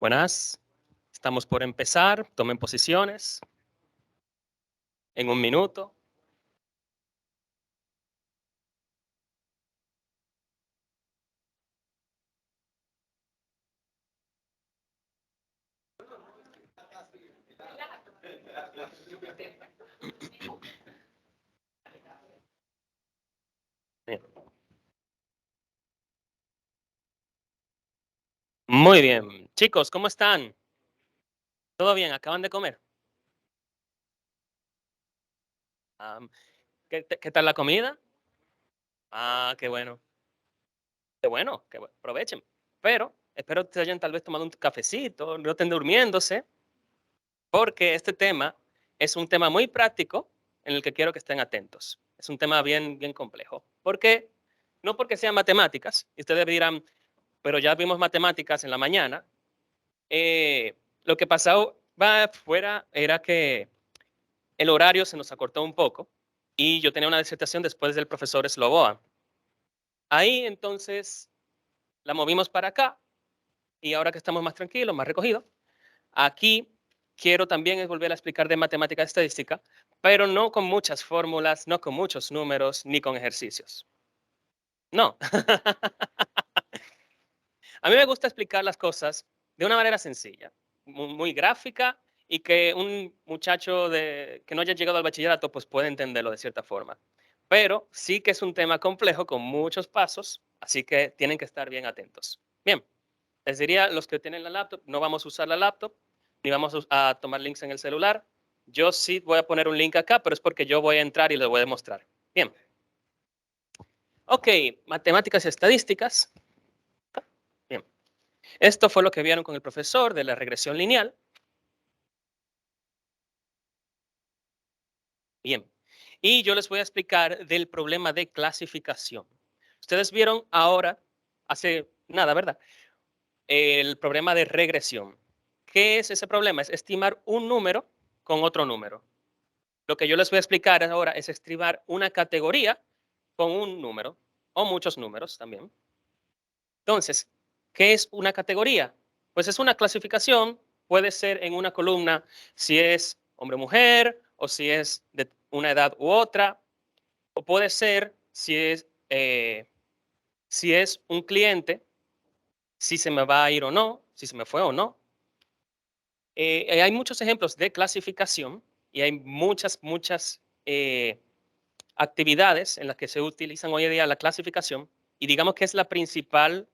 Buenas, estamos por empezar. Tomen posiciones en un minuto. Bien. Muy bien. Chicos, ¿cómo están? ¿Todo bien? ¿Acaban de comer? Am, ¿qué tal la comida? Qué bueno. Qué bueno, qué bueno. Aprovechen. Pero espero que hayan tal vez tomado un cafecito, no estén durmiéndose, porque este tema es un tema muy práctico en el que quiero que estén atentos. Es un tema bien, bien complejo. ¿Por qué? No porque sean matemáticas. Y ustedes dirán, pero ya vimos matemáticas en la mañana. Lo que pasó va afuera era que el horario se nos acortó un poco y yo tenía una disertación después del profesor Sloboa. Ahí entonces la movimos para acá y ahora que estamos más tranquilos, más recogidos, aquí quiero también es volver a explicar de matemática estadística, pero no con muchas fórmulas, no con muchos números, ni con ejercicios. No. A mí me gusta explicar las cosas de una manera sencilla, muy gráfica y que un muchacho que no haya llegado al bachillerato pues puede entenderlo de cierta forma. Pero sí que es un tema complejo con muchos pasos, así que tienen que estar bien atentos. Bien, les diría los que tienen la laptop, no vamos a usar la laptop, ni vamos a tomar links en el celular. Yo sí voy a poner un link acá, pero es porque yo voy a entrar y les voy a demostrar. Bien. Ok, matemáticas y estadísticas. Bien. Esto fue lo que vieron con el profesor de la regresión lineal. Bien. Y yo les voy a explicar del problema de clasificación. Ustedes vieron ahora, hace nada, ¿verdad? El problema de regresión. ¿Qué es ese problema? Es estimar un número con otro número. Lo que yo les voy a explicar ahora es estimar una categoría con un número o muchos números también. Entonces, ¿qué es una categoría? Pues es una clasificación, puede ser en una columna si es hombre o mujer, o si es de una edad u otra, o puede ser si es un cliente, si se me va a ir o no, si se me fue o no. Hay muchos ejemplos de clasificación y hay muchas actividades en las que se utilizan hoy en día la clasificación y digamos que es la principal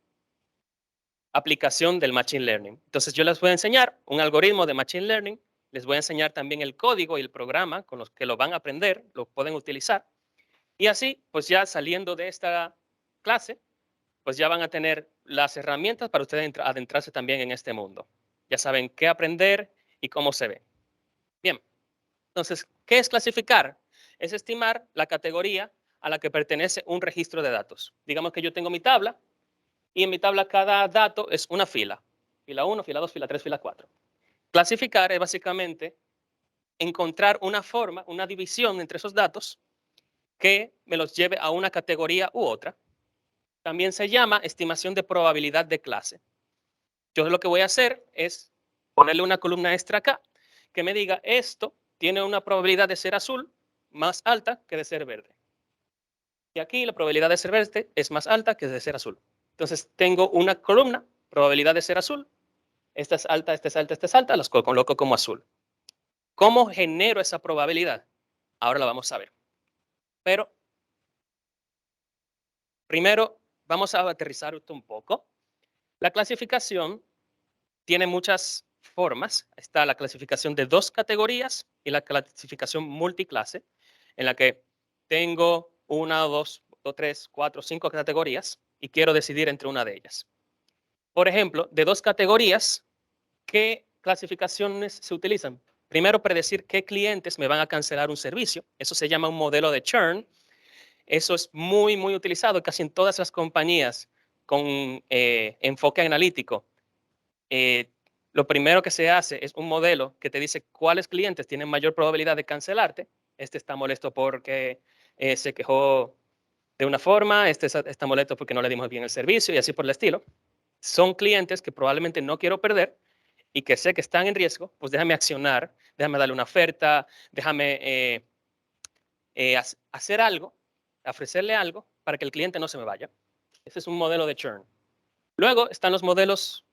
aplicación del Machine Learning. Entonces yo les voy a enseñar un algoritmo de Machine Learning, les voy a enseñar también el código y el programa con los que lo van a aprender, lo pueden utilizar. Y así, pues ya saliendo de esta clase, pues ya van a tener las herramientas para ustedes adentrarse también en este mundo. Ya saben qué aprender y cómo se ve. Bien, entonces, ¿qué es clasificar? Es estimar la categoría a la que pertenece un registro de datos. Digamos que yo tengo mi tabla y en mi tabla cada dato es una fila. Fila 1, fila 2, fila 3, fila 4. Clasificar es básicamente encontrar una forma, una división entre esos datos que me los lleve a una categoría u otra. También se llama estimación de probabilidad de clase. Yo lo que voy a hacer es ponerle una columna extra acá que me diga esto tiene una probabilidad de ser azul más alta que de ser verde. Y aquí la probabilidad de ser verde es más alta que de ser azul. Entonces tengo una columna, probabilidad de ser azul, esta es alta, esta es alta, esta es alta, las coloco como azul. ¿Cómo genero esa probabilidad? Ahora la vamos a ver. Pero primero vamos a aterrizar esto un poco. La clasificación tiene muchas formas. Está la clasificación de dos categorías y la clasificación multiclase, en la que tengo una, dos, tres, cuatro, cinco categorías y quiero decidir entre una de ellas. Por ejemplo, de dos categorías, ¿qué clasificaciones se utilizan? Primero, predecir qué clientes me van a cancelar un servicio. Eso se llama un modelo de churn. Eso es muy utilizado casi en todas las compañías con enfoque analítico. eh, lo primero que se hace es un modelo que te dice cuáles clientes tienen mayor probabilidad de cancelarte. Este está molesto porque se quejó de una forma, este está molesto porque no le dimos bien el servicio y así por el estilo. Son clientes que probablemente no quiero perder y que sé que están en riesgo, pues déjame accionar, déjame darle una oferta, déjame hacer algo, ofrecerle algo para que el cliente no se me vaya. Ese es un modelo de churn. Luego están los modelos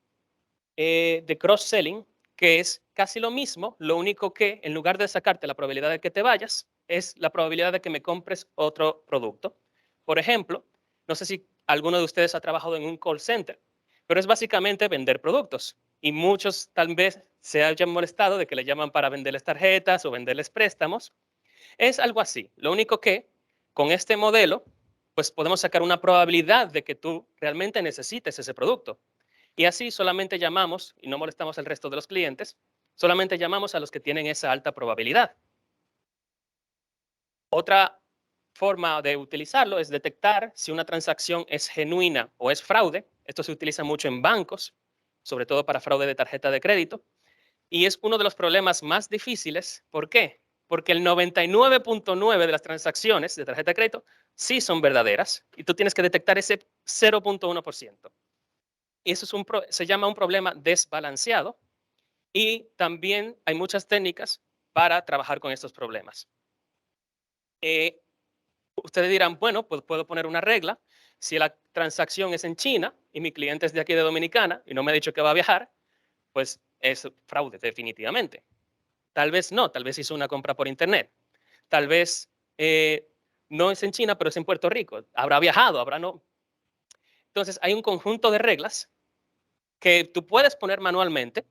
de cross-selling, que es casi lo mismo, lo único que en lugar de sacarte la probabilidad de que te vayas, es la probabilidad de que me compres otro producto. Por ejemplo, no sé si alguno de ustedes ha trabajado en un call center, pero es básicamente vender productos. Y muchos tal vez se hayan molestado de que le llaman para venderles tarjetas o venderles préstamos. Es algo así. Lo único que con este modelo, pues podemos sacar una probabilidad de que tú realmente necesites ese producto. Y así solamente llamamos, y no molestamos al resto de los clientes, solamente llamamos a los que tienen esa alta probabilidad. Otra forma de utilizarlo es detectar si una transacción es genuina o es fraude. Esto se utiliza mucho en bancos, sobre todo para fraude de tarjeta de crédito. Y es uno de los problemas más difíciles. ¿Por qué? Porque el 99.9 de las transacciones de tarjeta de crédito sí son verdaderas y tú tienes que detectar ese 0.1%. Y eso se llama un problema desbalanceado. Y también hay muchas técnicas para trabajar con estos problemas. Ustedes dirán, bueno, pues puedo poner una regla. Si la transacción es en China y mi cliente es de aquí de Dominicana y no me ha dicho que va a viajar, pues es fraude definitivamente. Tal vez no, tal vez hizo una compra por internet. Tal vez no es en China, pero es en Puerto Rico. Habrá viajado, habrá no. Entonces hay un conjunto de reglas que tú puedes poner manualmente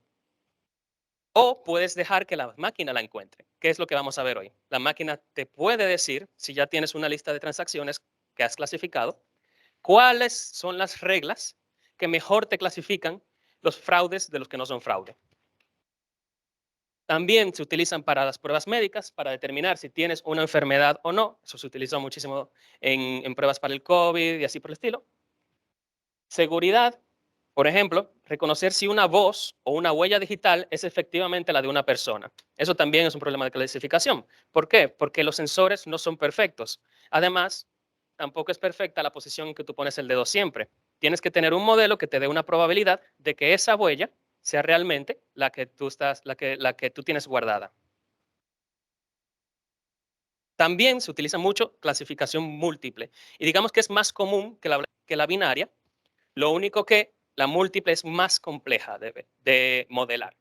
o puedes dejar que la máquina la encuentre. ¿Qué es lo que vamos a ver hoy? La máquina te puede decir, si ya tienes una lista de transacciones que has clasificado, cuáles son las reglas que mejor te clasifican los fraudes de los que no son fraude. También se utilizan para las pruebas médicas, para determinar si tienes una enfermedad o no. Eso se utiliza muchísimo en pruebas para el COVID y así por el estilo. Seguridad, por ejemplo, reconocer si una voz o una huella digital es efectivamente la de una persona. Eso también es un problema de clasificación. ¿Por qué? Porque los sensores no son perfectos. Además, tampoco es perfecta la posición en que tú pones el dedo siempre. Tienes que tener un modelo que te dé una probabilidad de que esa huella sea realmente la que tú tienes guardada. También se utiliza mucho clasificación múltiple. Y digamos que es más común que la binaria. Lo único que la múltiple es más compleja de modelar.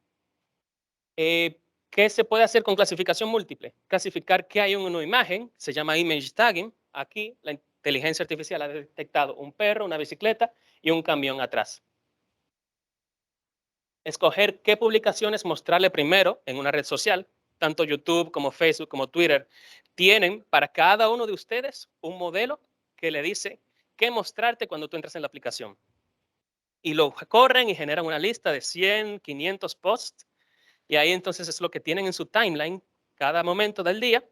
¿Qué se puede hacer con clasificación múltiple? Clasificar qué hay en una imagen, se llama image tagging. Aquí la inteligencia artificial ha detectado un perro, una bicicleta y un camión atrás. Escoger qué publicaciones mostrarle primero en una red social, tanto YouTube como Facebook como Twitter, tienen para cada uno de ustedes un modelo que le dice qué mostrarte cuando tú entras en la aplicación. Y lo corren y generan una lista de 100, 500 posts. Y ahí entonces es lo que tienen en su timeline cada momento del día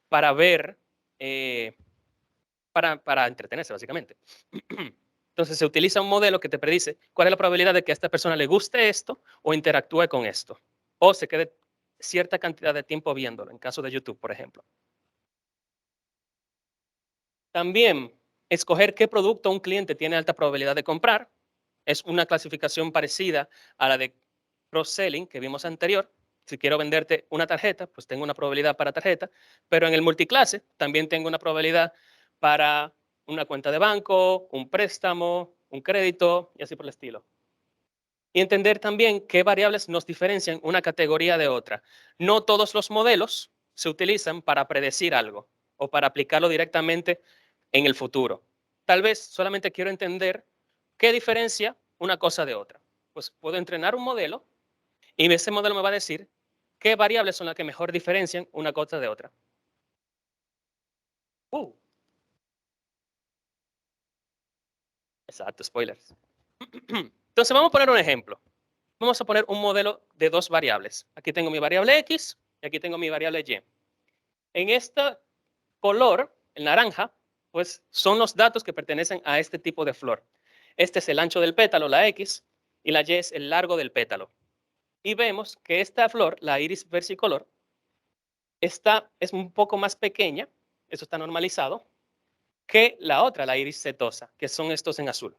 para ver, eh, para entretenerse básicamente. Entonces se utiliza un modelo que te predice cuál es la probabilidad de que a esta persona le guste esto o interactúe con esto. O se quede cierta cantidad de tiempo viéndolo, en caso de YouTube, por ejemplo. También escoger qué producto un cliente tiene alta probabilidad de comprar. Es una clasificación parecida a la de cross-selling que vimos anterior. Si quiero venderte una tarjeta, pues tengo una probabilidad para tarjeta, pero en el multiclase también tengo una probabilidad para una cuenta de banco, un préstamo, un crédito y así por el estilo. Y entender también qué variables nos diferencian una categoría de otra. No todos los modelos se utilizan para predecir algo o para aplicarlo directamente en el futuro. Tal vez solamente quiero entender qué diferencia una cosa de otra. Pues puedo entrenar un modelo y ese modelo me va a decir qué variables son las que mejor diferencian una cosa de otra. Uh, exacto, spoilers. Entonces vamos a poner un ejemplo. Vamos a poner un modelo de dos variables. Aquí tengo mi variable X y aquí tengo mi variable Y. En este color, el naranja, pues son los datos que pertenecen a este tipo de flor. Este es el ancho del pétalo, la X, y la Y es el largo del pétalo. Y vemos que esta flor, la iris versicolor, es un poco más pequeña, eso está normalizado, que la otra, la iris setosa, que son estos en azul.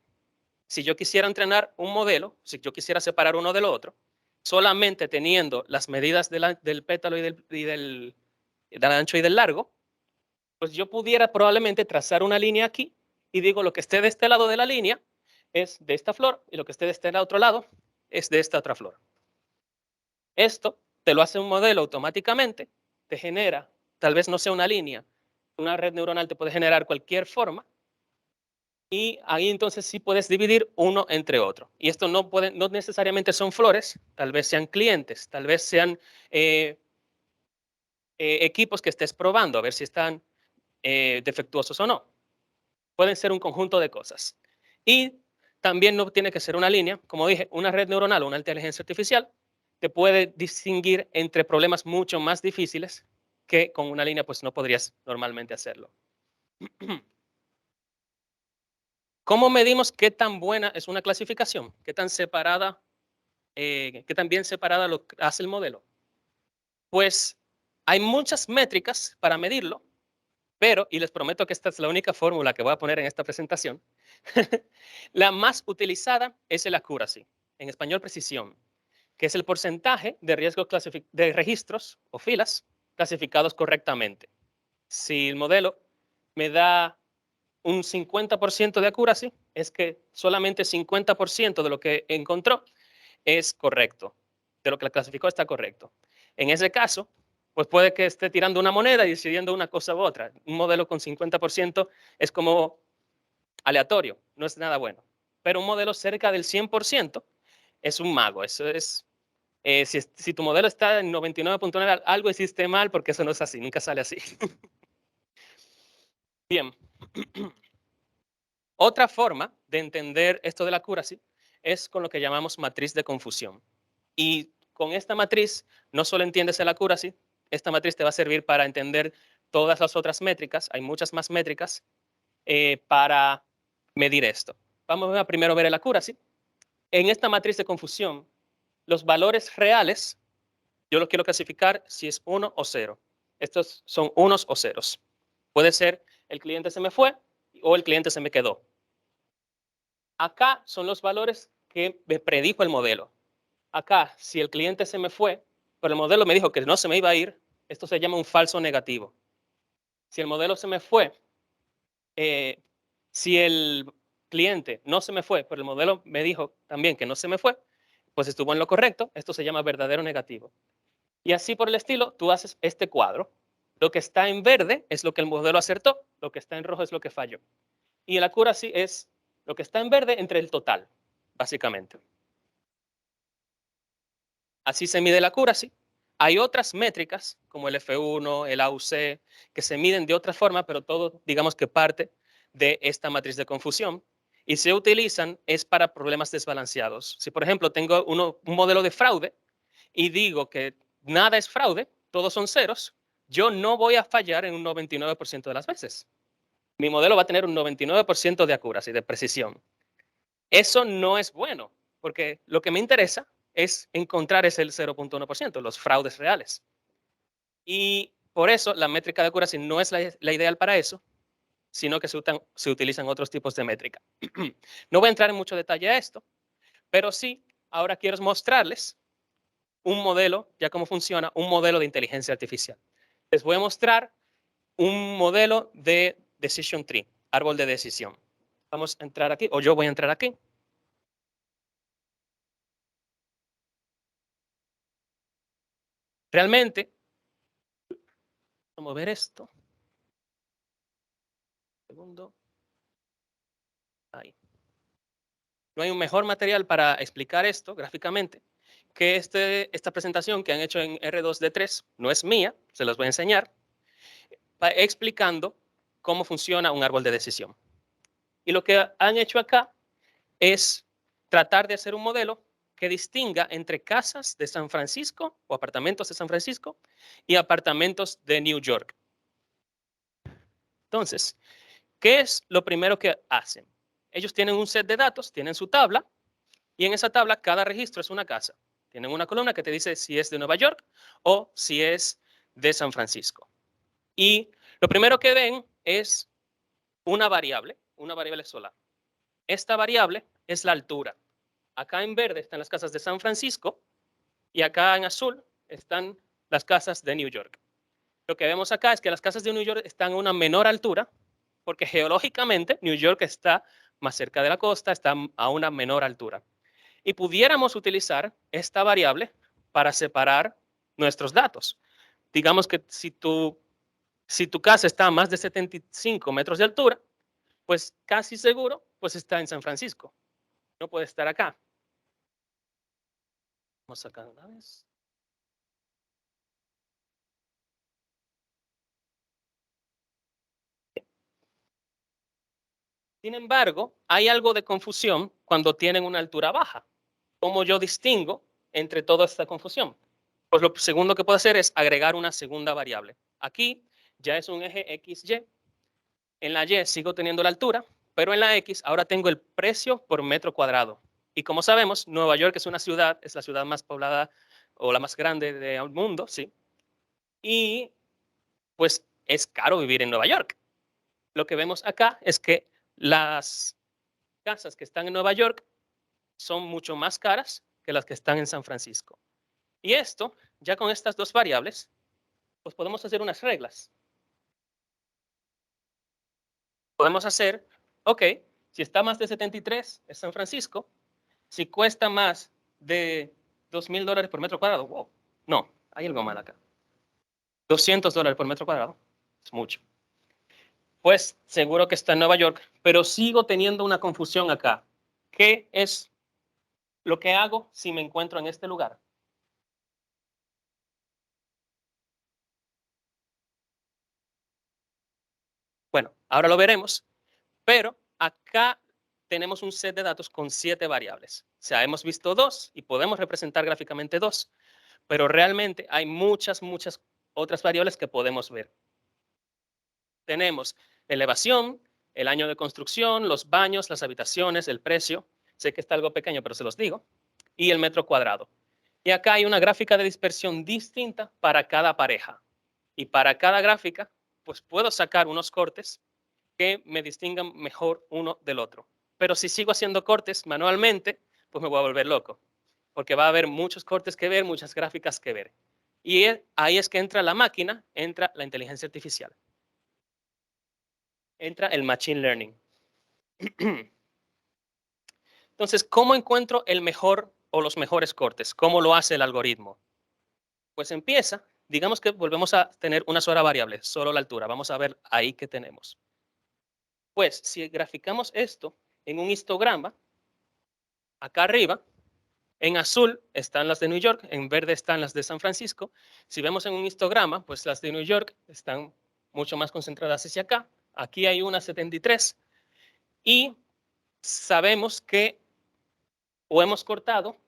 Si yo quisiera entrenar un modelo, si yo quisiera separar uno del otro, solamente teniendo las medidas del pétalo y del ancho y del largo, pues yo pudiera probablemente trazar una línea aquí y digo lo que esté de este lado de la línea es de esta flor y lo que esté de este otro lado es de esta otra flor. Esto te lo hace un modelo automáticamente, te genera, tal vez no sea una línea, una red neuronal te puede generar cualquier forma y ahí entonces sí puedes dividir uno entre otro. Y esto no necesariamente son flores, tal vez sean clientes, tal vez sean eh, equipos que estés probando a ver si están defectuosos o no. Pueden ser un conjunto de cosas. Y también no tiene que ser una línea. Como dije, una red neuronal o una inteligencia artificial te puede distinguir entre problemas mucho más difíciles que con una línea pues no podrías normalmente hacerlo. ¿Cómo medimos qué tan buena es una clasificación? ¿Qué tan separada, qué tan bien separada lo hace el modelo? Pues hay muchas métricas para medirlo, pero, y les prometo que esta es la única fórmula que voy a poner en esta presentación, la más utilizada es el accuracy, en español precisión, que es el porcentaje de riesgo de registros o filas clasificados correctamente. Si el modelo me da un 50% de accuracy, es que solamente 50% de lo que encontró es correcto, de lo que la clasificó está correcto. En ese caso, pues puede que esté tirando una moneda y decidiendo una cosa u otra. Un modelo con 50% es como aleatorio, no es nada bueno. Pero un modelo cerca del 100% es un mago. Eso es, si tu modelo está en 99.9, algo hiciste mal porque eso no es así, nunca sale así. Bien. Otra forma de entender esto de la accuracy es con lo que llamamos matriz de confusión. Y con esta matriz no solo entiendes el accuracy, esta matriz te va a servir para entender todas las otras métricas, hay muchas más métricas para medir esto. Vamos a primero ver el accuracy. En esta matriz de confusión, los valores reales, yo los quiero clasificar si es 1 o 0. Estos son unos o ceros. Puede ser el cliente se me fue o el cliente se me quedó. Acá son los valores que me predijo el modelo. Acá, si el cliente se me fue, pero el modelo me dijo que no se me iba a ir, esto se llama un falso negativo. Si el modelo se me fue, si el cliente no se me fue, pero el modelo me dijo también que no se me fue, pues estuvo en lo correcto, esto se llama verdadero negativo. Y así por el estilo, tú haces este cuadro. Lo que está en verde es lo que el modelo acertó, lo que está en rojo es lo que falló. Y el accuracy es lo que está en verde entre el total, básicamente. Así se mide la accuracy. Hay otras métricas, como el F1, el AUC, que se miden de otra forma, pero todo, digamos que parte de esta matriz de confusión. Y se utilizan es para problemas desbalanceados. Si, por ejemplo, tengo un modelo de fraude y digo que nada es fraude, todos son ceros, yo no voy a fallar en un 99% de las veces. Mi modelo va a tener un 99% de accuracy, de precisión. Eso no es bueno, porque lo que me interesa es encontrar ese 0.1%, los fraudes reales. Y por eso la métrica de accuracy no es la ideal para eso, sino que se utilizan otros tipos de métrica. No voy a entrar en mucho detalle a esto, pero sí, ahora quiero mostrarles un modelo, ya cómo funciona, un modelo de inteligencia artificial. Les voy a mostrar un modelo de decision tree, árbol de decisión. Vamos a entrar aquí, o yo voy a entrar aquí. Realmente, vamos a ver esto. Segundo. Ahí. No hay un mejor material para explicar esto gráficamente que esta presentación que han hecho en R2D3. No es mía, se los voy a enseñar, explicando cómo funciona un árbol de decisión. Y lo que han hecho acá es tratar de hacer un modelo que distinga entre casas de San Francisco o apartamentos de San Francisco y apartamentos de New York. Entonces, ¿qué es lo primero que hacen? Ellos tienen un set de datos, tienen su tabla, y en esa tabla cada registro es una casa. Tienen una columna que te dice si es de Nueva York o si es de San Francisco. Y lo primero que ven es una variable sola. Esta variable es la altura. Acá en verde están las casas de San Francisco Y acá en azul están las casas de New York. Lo que vemos acá es que las casas de New York están a una menor altura, porque geológicamente New York está más cerca de la costa, está a una menor altura. Y pudiéramos utilizar esta variable para separar nuestros datos. Digamos que si tu casa está a más de 75 metros de altura, pues casi seguro pues está en San Francisco. No puede estar acá. Vamos acá una vez. Sin embargo, hay algo de confusión cuando tienen una altura baja. ¿Cómo yo distingo entre toda esta confusión? Pues lo segundo que puedo hacer es agregar una segunda variable. Aquí ya es un eje XY. En la Y sigo teniendo la altura, pero en la X ahora tengo el precio por metro cuadrado. Y como sabemos, Nueva York es una ciudad, es la ciudad más poblada o la más grande del mundo, sí. Y pues es caro vivir en Nueva York. Lo que vemos acá es que las casas que están en Nueva York son mucho más caras que las que están en San Francisco. Y esto, ya con estas dos variables, pues podemos hacer unas reglas. Podemos hacer, ok, si está más de 73 es San Francisco, si cuesta más de $2,000 por metro cuadrado, wow, no, hay algo mal acá. $200 por metro cuadrado, es mucho. Pues seguro que está en Nueva York, pero sigo teniendo una confusión acá. ¿Qué es lo que hago si me encuentro en este lugar? Bueno, ahora lo veremos, pero acá tenemos un set de datos con 7 variables. O sea, hemos visto 2 y podemos representar gráficamente 2, pero realmente hay muchas otras variables que podemos ver. Tenemos elevación, el año de construcción, los baños, las habitaciones, el precio. Sé que está algo pequeño, pero se los digo. Y el metro cuadrado. Y acá hay una gráfica de dispersión distinta para cada pareja. Y para cada gráfica, pues puedo sacar unos cortes que me distingan mejor uno del otro. Pero si sigo haciendo cortes manualmente, pues me voy a volver loco. Porque va a haber muchos cortes que ver, muchas gráficas que ver. Y ahí es que entra la máquina, entra la inteligencia artificial. Entra el machine learning. Entonces, ¿cómo encuentro el mejor o los mejores cortes? ¿Cómo lo hace el algoritmo? Pues empieza, digamos que volvemos a tener una sola variable, solo la altura. Vamos a ver ahí qué tenemos. Pues si graficamos esto en un histograma, acá arriba, en azul están las de New York, en verde están las de San Francisco. Si vemos en un histograma, pues las de New York están mucho más concentradas hacia acá. Aquí hay una 73 y sabemos que o hemos cortado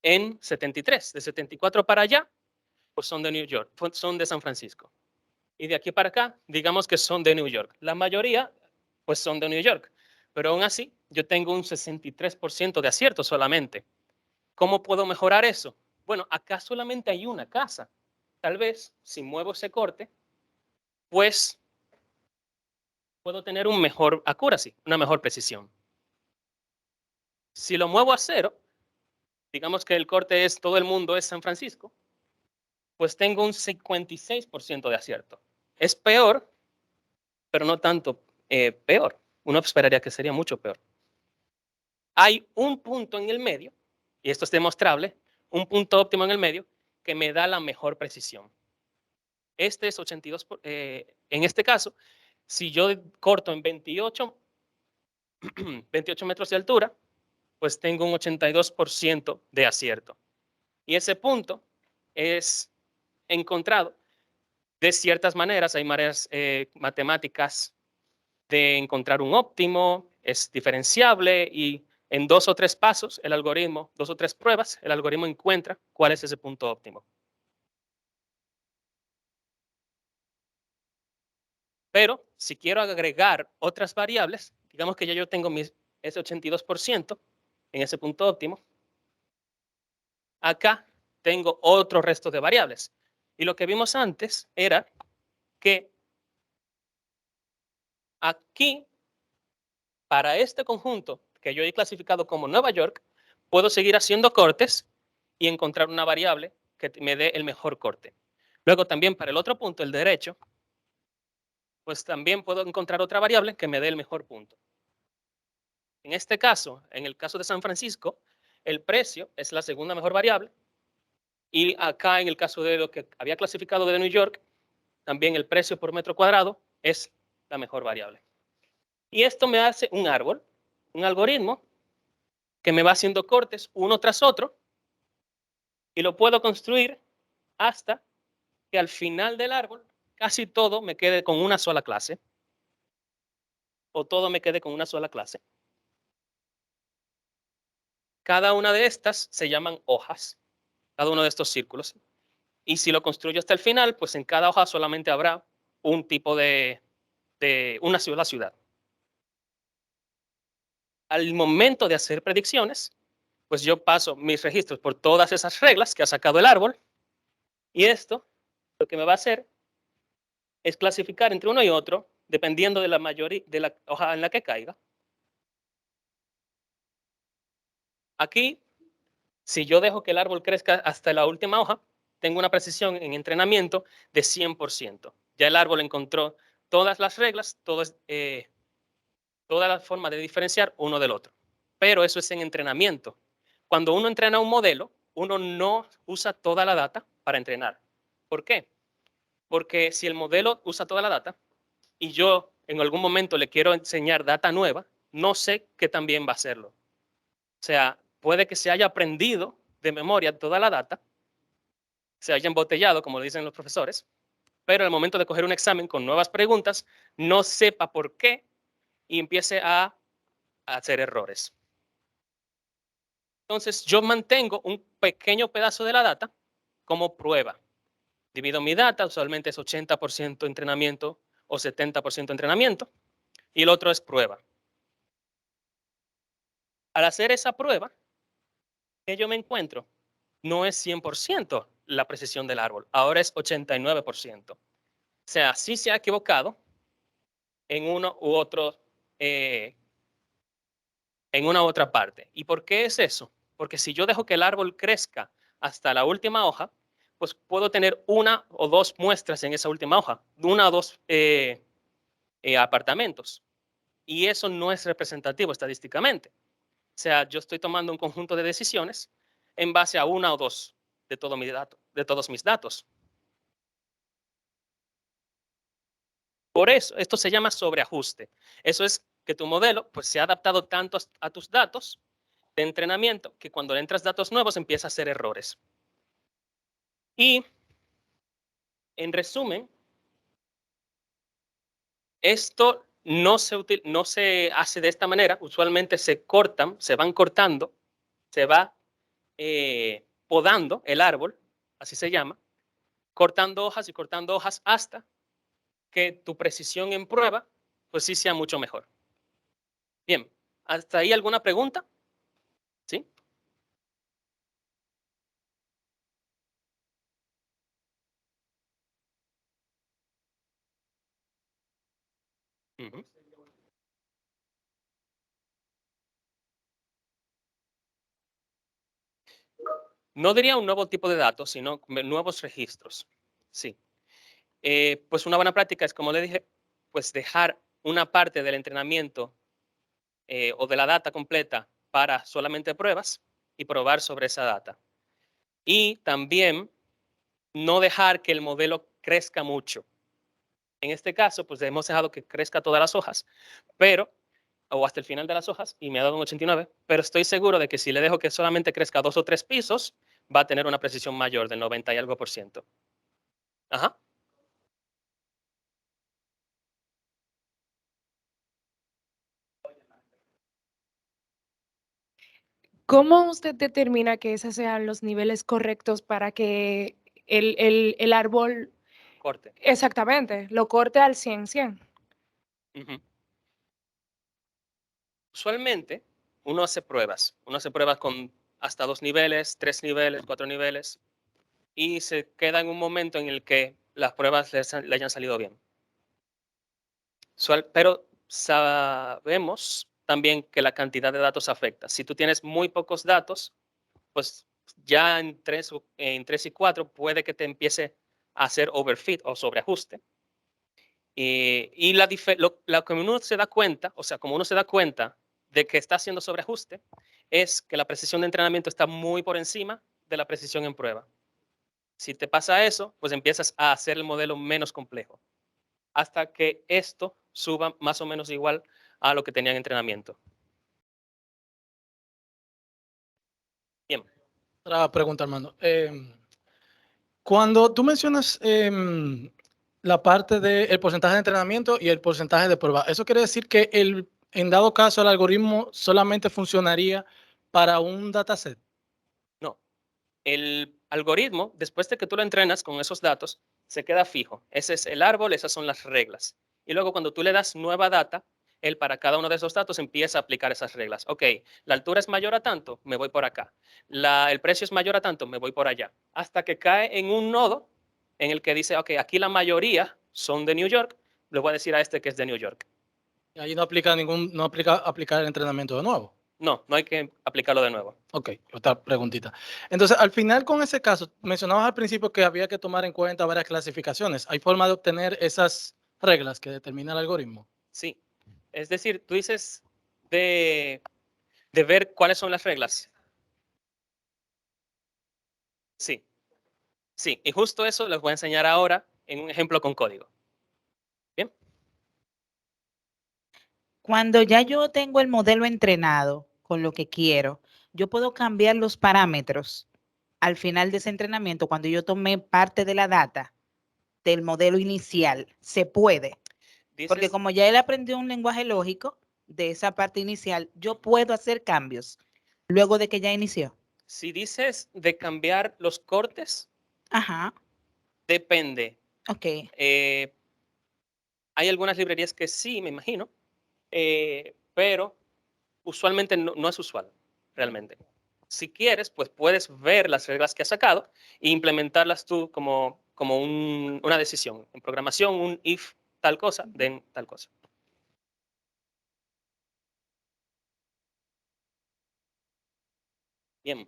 en 73. De 74 para allá, pues son de New York, son de San Francisco. Y de aquí para acá, digamos que son de New York. La mayoría, pues son de New York. Pero aún así, yo tengo un 63% de acierto solamente. ¿Cómo puedo mejorar eso? Bueno, acá solamente hay una casa. Tal vez, si muevo ese corte, pues puedo tener un mejor accuracy, una mejor precisión. Si lo muevo a cero, digamos que el corte es todo el mundo es San Francisco, pues tengo un 56% de acierto. Es peor, pero no tanto peor. Uno esperaría que sería mucho peor. Hay un punto en el medio, y esto es demostrable, un punto óptimo en el medio que me da la mejor precisión. Este es 82, en este caso, si yo corto en 28 metros de altura, pues tengo un 82% de acierto. Y ese punto es encontrado de ciertas maneras, hay maneras matemáticas de encontrar un óptimo, es diferenciable y en 2 o 3 pasos el algoritmo, 2 o 3 pruebas, el algoritmo encuentra cuál es ese punto óptimo. Pero si quiero agregar otras variables, digamos que ya yo tengo ese 82% en ese punto óptimo, acá tengo otro resto de variables. Y lo que vimos antes era que aquí, para este conjunto que yo he clasificado como Nueva York, puedo seguir haciendo cortes y encontrar una variable que me dé el mejor corte. Luego también para el otro punto, el derecho, pues también puedo encontrar otra variable que me dé el mejor punto. En este caso, en el caso de San Francisco, el precio es la segunda mejor variable. Y acá en el caso de lo que había clasificado de New York, también el precio por metro cuadrado es la mejor variable. Y esto me hace un árbol, un algoritmo que me va haciendo cortes uno tras otro y lo puedo construir hasta que al final del árbol casi todo me quede con una sola clase o todo me quede con una sola clase. Cada una de estas se llaman hojas, cada uno de estos círculos. Y si lo construyo hasta el final, pues en cada hoja solamente habrá un tipo de una sola ciudad. Al momento de hacer predicciones, pues yo paso mis registros por todas esas reglas que ha sacado el árbol y esto lo que me va a hacer es clasificar entre uno y otro dependiendo de la mayoría de la hoja en la que caiga. Aquí, si yo dejo que el árbol crezca hasta la última hoja, tengo una precisión en entrenamiento de 100%. Ya el árbol encontró todas las reglas, toda la forma de diferenciar uno del otro. Pero eso es en entrenamiento. Cuando uno entrena un modelo, uno no usa toda la data para entrenar. ¿Por qué? Porque si el modelo usa toda la data y yo en algún momento le quiero enseñar data nueva, no sé qué también va a hacerlo. O sea, puede que se haya aprendido de memoria toda la data, se haya embotellado, como dicen los profesores, pero al momento de coger un examen con nuevas preguntas, no sepa por qué y empiece a hacer errores. Entonces, yo mantengo un pequeño pedazo de la data como prueba. Divido mi data, usualmente es 80% entrenamiento o 70% entrenamiento, y el otro es prueba. Al hacer esa prueba, que yo me encuentro, no es 100% la precisión del árbol, ahora es 89%. O sea, sí se ha equivocado en uno u otro, en una u otra parte. ¿Y por qué es eso? Porque si yo dejo que el árbol crezca hasta la última hoja, pues puedo tener una o dos muestras en esa última hoja, una o dos apartamentos. Y eso no es representativo estadísticamente. O sea, yo estoy tomando un conjunto de decisiones en base a una o dos de todos mis datos. Por eso, esto se llama sobreajuste. Eso es que tu modelo pues, se ha adaptado tanto a tus datos de entrenamiento que cuando entras datos nuevos empieza a hacer errores. Y en resumen, esto no se hace de esta manera, usualmente se cortan, se van cortando, se va podando el árbol, así se llama, cortando hojas hasta que tu precisión en prueba, pues sí sea mucho mejor. Bien, ¿hasta ahí alguna pregunta? ¿Sí? Ujú. No diría un nuevo tipo de datos, sino nuevos registros. Sí. Pues una buena práctica es, como le dije, pues dejar una parte del entrenamiento o de la data completa para solamente pruebas y probar sobre esa data. Y también no dejar que el modelo crezca mucho. En este caso, pues hemos dejado que crezca todas las hojas, pero o hasta el final de las hojas y me ha dado un 89, pero estoy seguro de que si le dejo que solamente crezca 2 o 3 pisos, va a tener una precisión mayor del 90 y algo por ciento. Ajá. ¿Cómo usted determina que esos sean los niveles correctos para que el árbol Corte. exactamente, lo corte al 100? Ujú. Usualmente uno hace pruebas con hasta 2 niveles, 3 niveles, 4 niveles, y se queda en un momento en el que las pruebas le hayan salido bien. Pero sabemos también que la cantidad de datos afecta. Si tú tienes muy pocos datos, pues ya en 3 y 4 puede que te empiece a hacer overfit o sobreajuste. Y lo que uno se da cuenta, o sea, como uno se da cuenta de que está haciendo sobreajuste, es que la precisión de entrenamiento está muy por encima de la precisión en prueba. Si te pasa eso, pues empiezas a hacer el modelo menos complejo, hasta que esto suba más o menos igual a lo que tenía en entrenamiento. Bien. Otra pregunta, Armando. Cuando tú mencionas la parte del porcentaje de entrenamiento y el porcentaje de prueba, ¿eso quiere decir que en dado caso el algoritmo solamente funcionaría para un dataset? No. El algoritmo, después de que tú lo entrenas con esos datos, se queda fijo. Ese es el árbol, esas son las reglas. Y luego cuando tú le das nueva data, él para cada uno de esos datos empieza a aplicar esas reglas. Ok, la altura es mayor a tanto, me voy por acá. El precio es mayor a tanto, me voy por allá. Hasta que cae en un nodo en el que dice, ok, aquí la mayoría son de New York, le voy a decir a este que es de New York. Y ahí no aplica aplicar el entrenamiento de nuevo. No, no hay que aplicarlo de nuevo. Ok, otra preguntita. Entonces, al final con ese caso, mencionabas al principio que había que tomar en cuenta varias clasificaciones. ¿Hay forma de obtener esas reglas que determina el algoritmo? Sí. Es decir, tú dices de ver cuáles son las reglas. Sí, sí. Y justo eso les voy a enseñar ahora en un ejemplo con código. Bien. Cuando ya yo tengo el modelo entrenado con lo que quiero, yo puedo cambiar los parámetros al final de ese entrenamiento, cuando yo tomé parte de la data del modelo inicial, se puede. Porque Dices, como ya él aprendió un lenguaje lógico de esa parte inicial, yo puedo hacer cambios luego de que ya inició. si dices de cambiar los cortes, Ajá, depende. ok. Hay algunas librerías que sí, me imagino, pero usualmente no es usual, realmente. Si quieres, pues puedes ver las reglas que has sacado e implementarlas tú como una decisión. En programación, un if tal cosa, then tal cosa. Bien.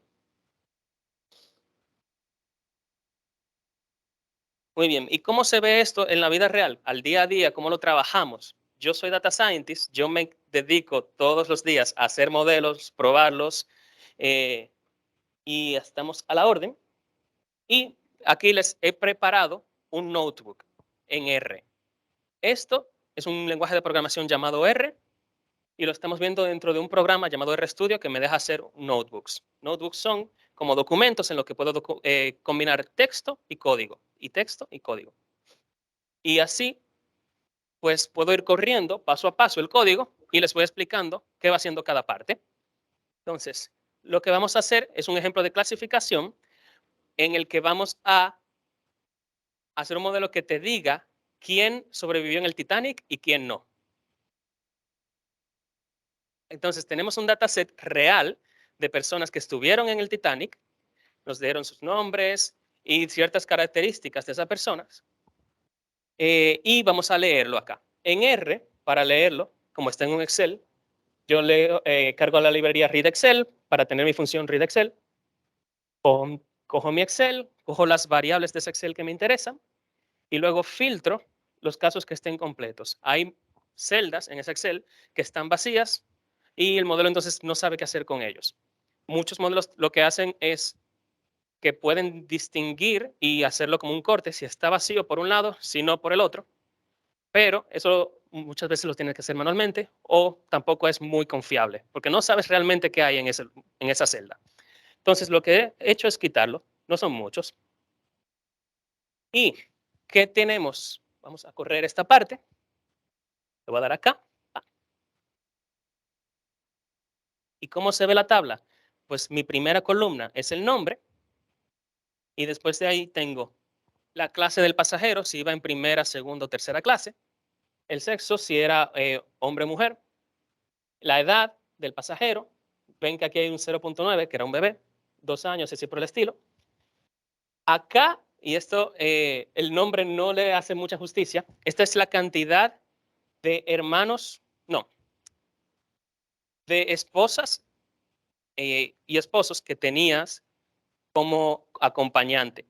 Muy bien. ¿Y cómo se ve esto en la vida real? Al día a día, ¿cómo lo trabajamos? Yo soy data scientist, yo me dedico todos los días a hacer modelos, probarlos, y estamos a la orden. Y aquí les he preparado un notebook en R. Esto es un lenguaje de programación llamado R y lo estamos viendo dentro de un programa llamado RStudio que me deja hacer notebooks. Notebooks son como documentos en los que puedo combinar texto y código, y texto y código. Y así, pues puedo ir corriendo paso a paso el código y les voy explicando qué va haciendo cada parte. Entonces, lo que vamos a hacer es un ejemplo de clasificación en el que vamos a hacer un modelo que te diga quién sobrevivió en el Titanic y quién no. Entonces, tenemos un dataset real de personas que estuvieron en el Titanic, nos dieron sus nombres y ciertas características de esas personas. Y vamos a leerlo acá. En R, para leerlo, como está en un Excel, yo cargo la librería read Excel para tener mi función read Excel. Cojo mi Excel, cojo las variables de ese Excel que me interesan y luego filtro los casos que estén completos. Hay celdas en ese Excel que están vacías y el modelo entonces no sabe qué hacer con ellos. Muchos modelos lo que hacen es que pueden distinguir y hacerlo como un corte si está vacío por un lado, si no por el otro, pero eso muchas veces lo tienes que hacer manualmente o tampoco es muy confiable porque no sabes realmente qué hay en esa celda. Entonces lo que he hecho es quitarlo, no son muchos. ¿Y qué tenemos? Vamos a correr esta parte. Le voy a dar acá. ¿Y cómo se ve la tabla? Pues mi primera columna es el nombre y después de ahí tengo la clase del pasajero, si iba en primera, segunda o tercera clase, el sexo, si era hombre o mujer, la edad del pasajero, ven que aquí hay un 0.9, que era un bebé, 2 años, así por el estilo. Acá, y esto el nombre no le hace mucha justicia, esta es la cantidad de hermanos, no, de esposas y esposos que tenías como acompañante.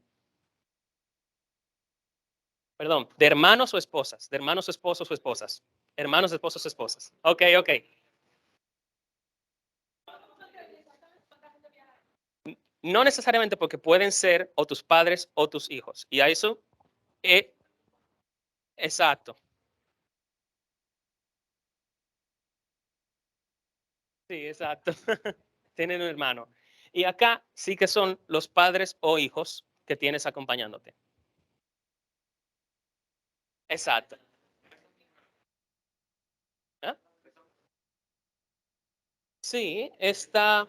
Perdón, de hermanos o esposas, de hermanos, esposos o esposas. Hermanos, esposos, esposas. Ok. No necesariamente, porque pueden ser o tus padres o tus hijos. Y a eso, exacto. Sí, exacto. Tienen un hermano. Y acá sí que son los padres o hijos que tienes acompañándote. Exacto. ¿Ah? Sí, esta.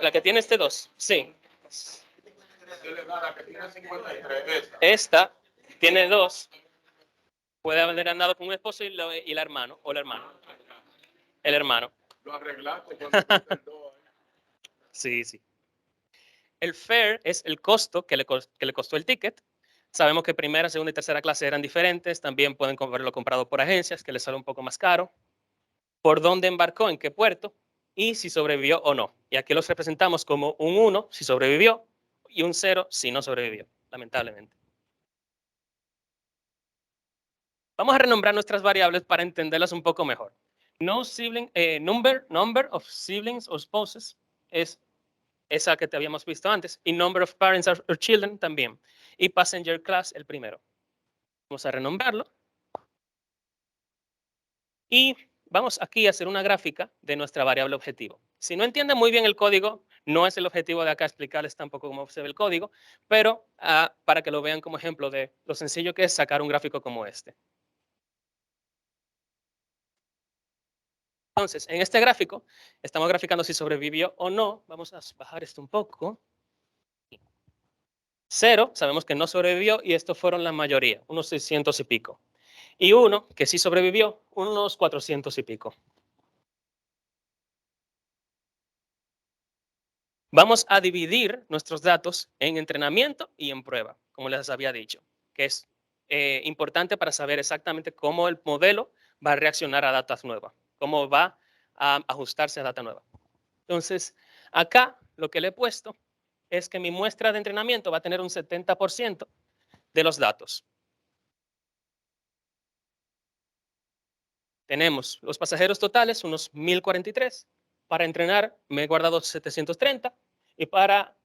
La que tiene este 2. Sí. Esta tiene 2. Puede haber andado con un esposo y el hermano o el hermano. El hermano. Lo arreglaste. Sí. El fare es el costo que le costó el ticket. Sabemos que primera, segunda y tercera clase eran diferentes. También pueden haberlo comprado por agencias, que les sale un poco más caro. Por dónde embarcó, en qué puerto, y si sobrevivió o no. Y aquí los representamos como un 1 si sobrevivió y un 0 si no sobrevivió, lamentablemente. Vamos a renombrar nuestras variables para entenderlas un poco mejor. Number of siblings or spouses es esa que te habíamos visto antes, y number of parents or children también. Y passenger class el primero. Vamos a renombrarlo. Y vamos aquí a hacer una gráfica de nuestra variable objetivo. Si no entienden muy bien el código, no es el objetivo de acá explicarles tampoco cómo se ve el código, pero para que lo vean como ejemplo de lo sencillo que es sacar un gráfico como este. Entonces, en este gráfico, estamos graficando si sobrevivió o no. Vamos a bajar esto un poco. 0, sabemos que no sobrevivió y estos fueron la mayoría, unos 600 y pico. Y 1, que sí sobrevivió, unos 400 y pico. Vamos a dividir nuestros datos en entrenamiento y en prueba, como les había dicho, que es importante para saber exactamente cómo el modelo va a reaccionar a datas nuevas, cómo va a ajustarse a data nueva. Entonces, acá lo que le he puesto es que mi muestra de entrenamiento va a tener un 70% de los datos. Tenemos los pasajeros totales, unos 1043. Para entrenar me he guardado 730 y para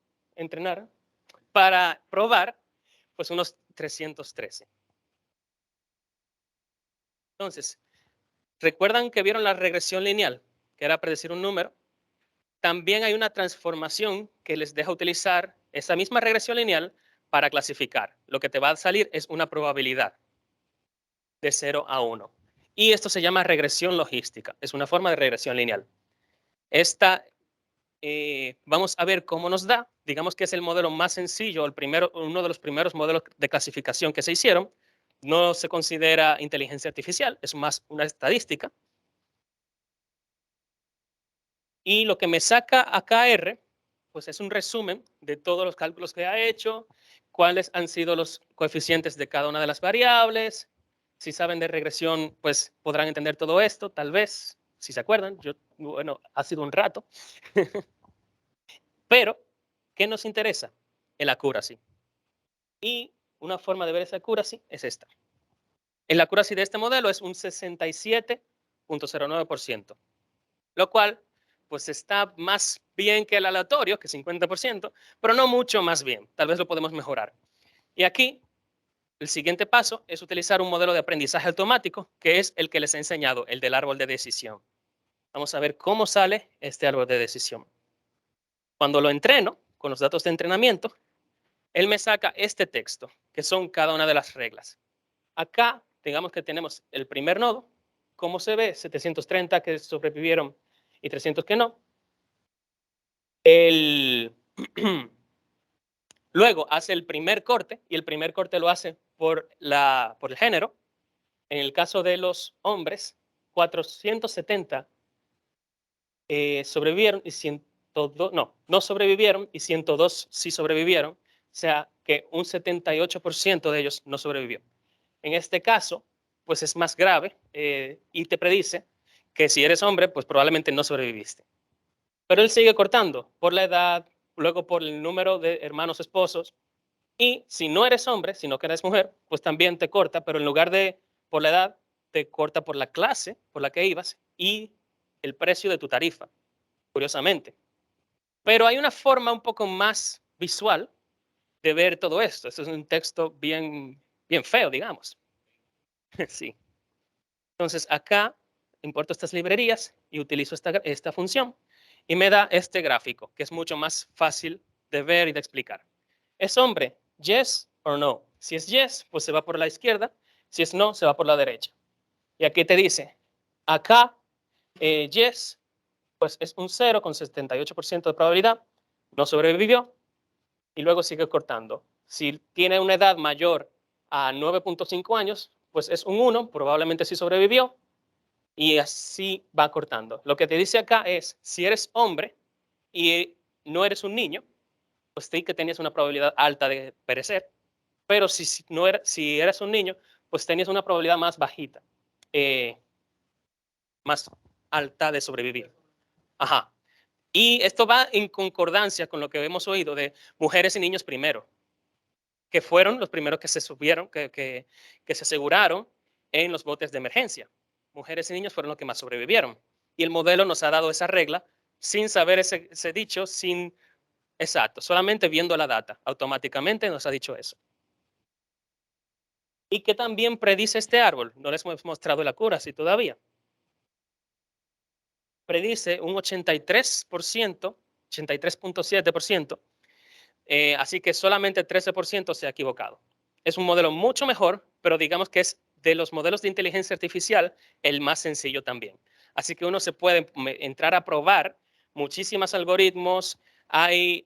probar, pues unos 313. Entonces, ¿recuerdan que vieron la regresión lineal? Que era predecir un número. También hay una transformación que les deja utilizar esa misma regresión lineal para clasificar. Lo que te va a salir es una probabilidad de 0 a 1. Y esto se llama regresión logística. Es una forma de regresión lineal. Esta, vamos a ver cómo nos da. Digamos que es el modelo más sencillo, uno de los primeros modelos de clasificación que se hicieron. No se considera inteligencia artificial, es más una estadística. Y lo que me saca acá R, pues es un resumen de todos los cálculos que ha hecho, cuáles han sido los coeficientes de cada una de las variables. Si saben de regresión, pues podrán entender todo esto, tal vez, si se acuerdan. Bueno, ha sido un rato. Pero, ¿qué nos interesa? El accuracy. Y una forma de ver esa accuracy es esta. El accuracy de este modelo es un 67.09%, lo cual pues está más bien que el aleatorio, que es 50%, pero no mucho más bien. Tal vez lo podemos mejorar. Y aquí, el siguiente paso es utilizar un modelo de aprendizaje automático, que es el que les he enseñado, el del árbol de decisión. Vamos a ver cómo sale este árbol de decisión. Cuando lo entreno con los datos de entrenamiento, él me saca este texto, que son cada una de las reglas. Acá, digamos que tenemos el primer nodo. ¿Cómo se ve? 730 que sobrevivieron y 300 que no. Luego hace el primer corte, y el primer corte lo hace por el género. En el caso de los hombres, 470 sobrevivieron y 102, no sobrevivieron y 102 sí sobrevivieron. O sea que un 78% de ellos no sobrevivió. En este caso, pues es más grave y te predice que si eres hombre, pues probablemente no sobreviviste. Pero él sigue cortando por la edad, luego por el número de hermanos esposos. Y si no eres hombre, sino que eres mujer, pues también te corta, pero en lugar de por la edad, te corta por la clase por la que ibas y el precio de tu tarifa, curiosamente. Pero hay una forma un poco más visual de ver todo esto. Esto es un texto bien feo, digamos. Sí. Entonces acá importo estas librerías y utilizo esta función y me da este gráfico, que es mucho más fácil de ver y de explicar. ¿Es hombre? Yes or no. Si es yes, pues se va por la izquierda. Si es no, se va por la derecha. Y aquí te dice, acá, yes, pues es un 0 con 78% de probabilidad. No sobrevivió. Y luego sigue cortando. Si tiene una edad mayor a 9.5 años, pues es un 1, probablemente sí sobrevivió. Y así va cortando. Lo que te dice acá es, si eres hombre y no eres un niño, pues sí que tenías una probabilidad alta de perecer. Pero si eres un niño, pues tenías una probabilidad más bajita, más alta de sobrevivir. Ajá. Y esto va en concordancia con lo que hemos oído de mujeres y niños primero, que fueron los primeros que se subieron, que se aseguraron en los botes de emergencia. Mujeres y niños fueron los que más sobrevivieron. Y el modelo nos ha dado esa regla sin saber ese dicho, exacto, solamente viendo la data. Automáticamente nos ha dicho eso. ¿Y qué también predice este árbol? No les hemos mostrado la cura, sí, todavía. Predice un 83%, 83.7%, así que solamente 13% se ha equivocado. Es un modelo mucho mejor, pero digamos que es de los modelos de inteligencia artificial el más sencillo también. Así que uno se puede entrar a probar muchísimos algoritmos. Este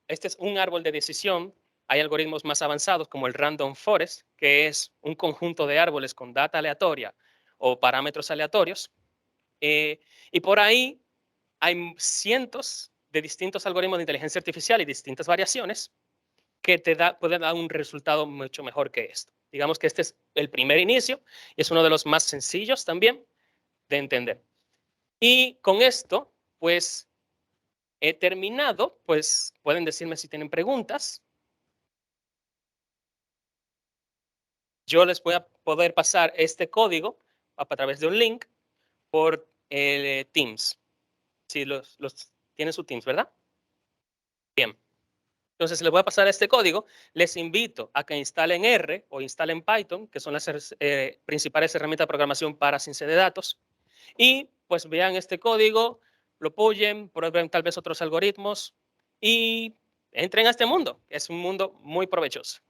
es un árbol de decisión. Hay algoritmos más avanzados como el Random Forest, que es un conjunto de árboles con data aleatoria o parámetros aleatorios. Y por ahí hay cientos de distintos algoritmos de inteligencia artificial y distintas variaciones que pueden dar un resultado mucho mejor que esto. Digamos que este es el primer inicio y es uno de los más sencillos también de entender. Y con esto, pues, he terminado. Pues pueden decirme si tienen preguntas. Yo les voy a poder pasar este código a través de un link por Teams. Si tienen su Teams, ¿verdad? Bien. Entonces les voy a pasar este código. Les invito a que instalen R o instalen Python, que son las principales herramientas de programación para ciencia de datos. Y pues vean este código, lo pullen, prueben tal vez otros algoritmos y entren a este mundo. Es un mundo muy provechoso.